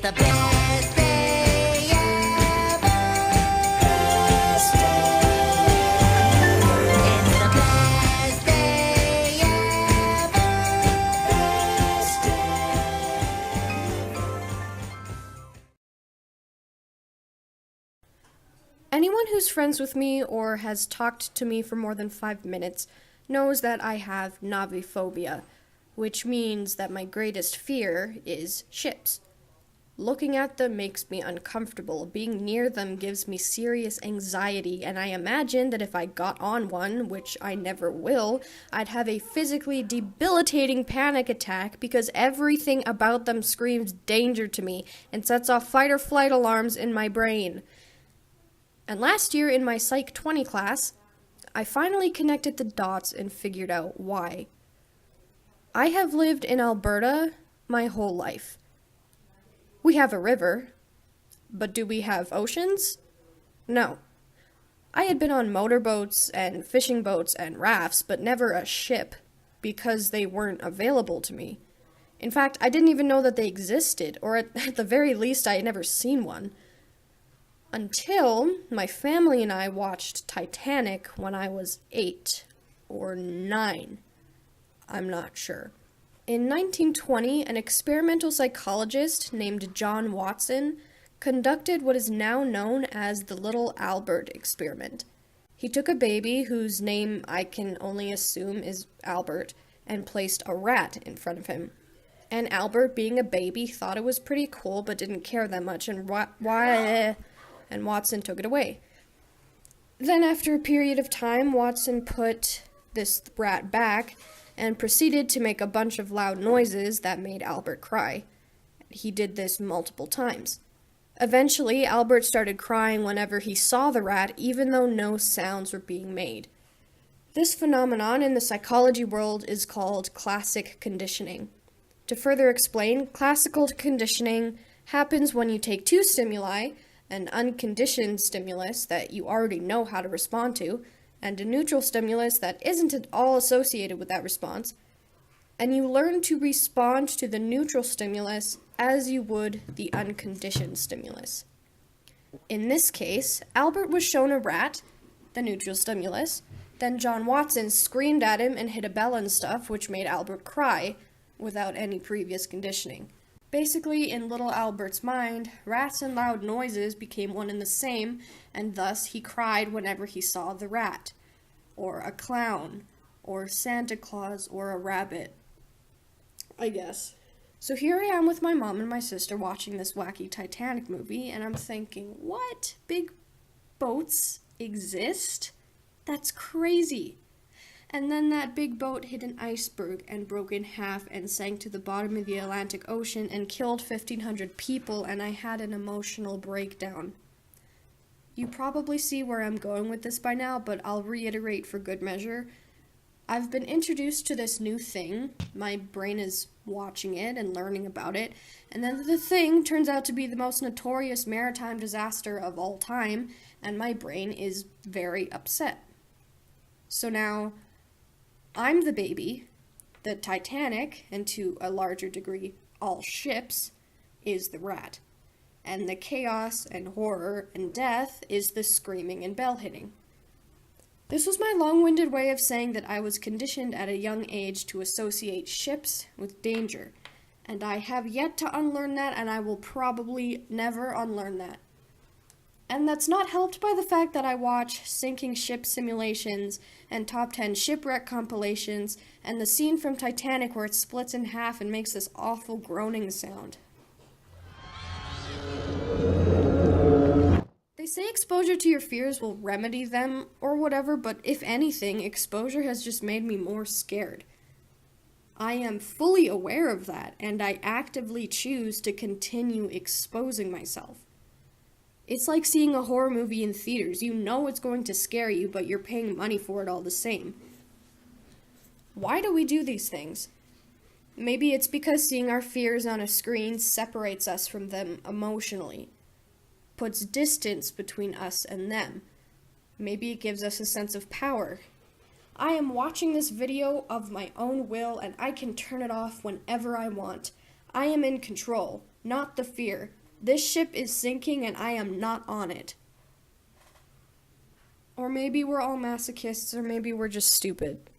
the best day ever. Best day. It's the best day ever. Best day. Anyone who's friends with me or has talked to me for more than 5 minutes knows that I have naviphobia, which means that my greatest fear is ships. Looking at them makes me uncomfortable. Being near them gives me serious anxiety, and I imagine that if I got on one, which I never will, I'd have a physically debilitating panic attack because everything about them screams danger to me and sets off fight or flight alarms in my brain. And last year in my Psych 20 class, I finally connected the dots and figured out why. I have lived in Alberta my whole life. We have a river, but do we have oceans? No. I had been on motorboats and fishing boats and rafts, but never a ship, because they weren't available to me. In fact, I didn't even know that they existed, or at the very least I had never seen one. Until my family and I watched Titanic when I was 8 or 9. I'm not sure. In 1920, an experimental psychologist named John Watson conducted what is now known as the Little Albert experiment. He took a baby, whose name I can only assume is Albert, and placed a rat in front of him. And Albert, being a baby, thought it was pretty cool but didn't care that much, and Watson took it away. Then after a period of time, Watson put this rat back and proceeded to make a bunch of loud noises that made Albert cry. He did this multiple times. Eventually, Albert started crying whenever he saw the rat, even though no sounds were being made. This phenomenon in the psychology world is called classic conditioning. To further explain, classical conditioning happens when you take two stimuli, an unconditioned stimulus that you already know how to respond to, and a neutral stimulus that isn't at all associated with that response, and you learn to respond to the neutral stimulus as you would the unconditioned stimulus. In this case, Albert was shown a rat, the neutral stimulus, then John Watson screamed at him and hit a bell and stuff, which made Albert cry, without any previous conditioning. Basically, in little Albert's mind, rats and loud noises became one and the same, and thus he cried whenever he saw the rat, or a clown, or Santa Claus, or a rabbit, I guess. So here I am with my mom and my sister watching this wacky Titanic movie, and I'm thinking, what? Big boats exist? That's crazy. And then that big boat hit an iceberg and broke in half and sank to the bottom of the Atlantic Ocean and killed 1,500 people, and I had an emotional breakdown. You probably see where I'm going with this by now, but I'll reiterate for good measure. I've been introduced to this new thing. My brain is watching it and learning about it, and then the thing turns out to be the most notorious maritime disaster of all time, and my brain is very upset. So now, I'm the baby, the Titanic, and to a larger degree, all ships, is the rat. And the chaos and horror and death is the screaming and bell hitting. This was my long-winded way of saying that I was conditioned at a young age to associate ships with danger, and I have yet to unlearn that, and I will probably never unlearn that. And that's not helped by the fact that I watch sinking ship simulations and top 10 shipwreck compilations and the scene from Titanic where it splits in half and makes this awful groaning sound. They say exposure to your fears will remedy them or whatever, but if anything, exposure has just made me more scared. I am fully aware of that, and I actively choose to continue exposing myself. It's like seeing a horror movie in theaters. You know it's going to scare you, but you're paying money for it all the same. Why do we do these things? Maybe it's because seeing our fears on a screen separates us from them emotionally, puts distance between us and them. Maybe it gives us a sense of power. I am watching this video of my own will, and I can turn it off whenever I want. I am in control, not the fear. This ship is sinking and I am not on it. Or maybe we're all masochists, or maybe we're just stupid.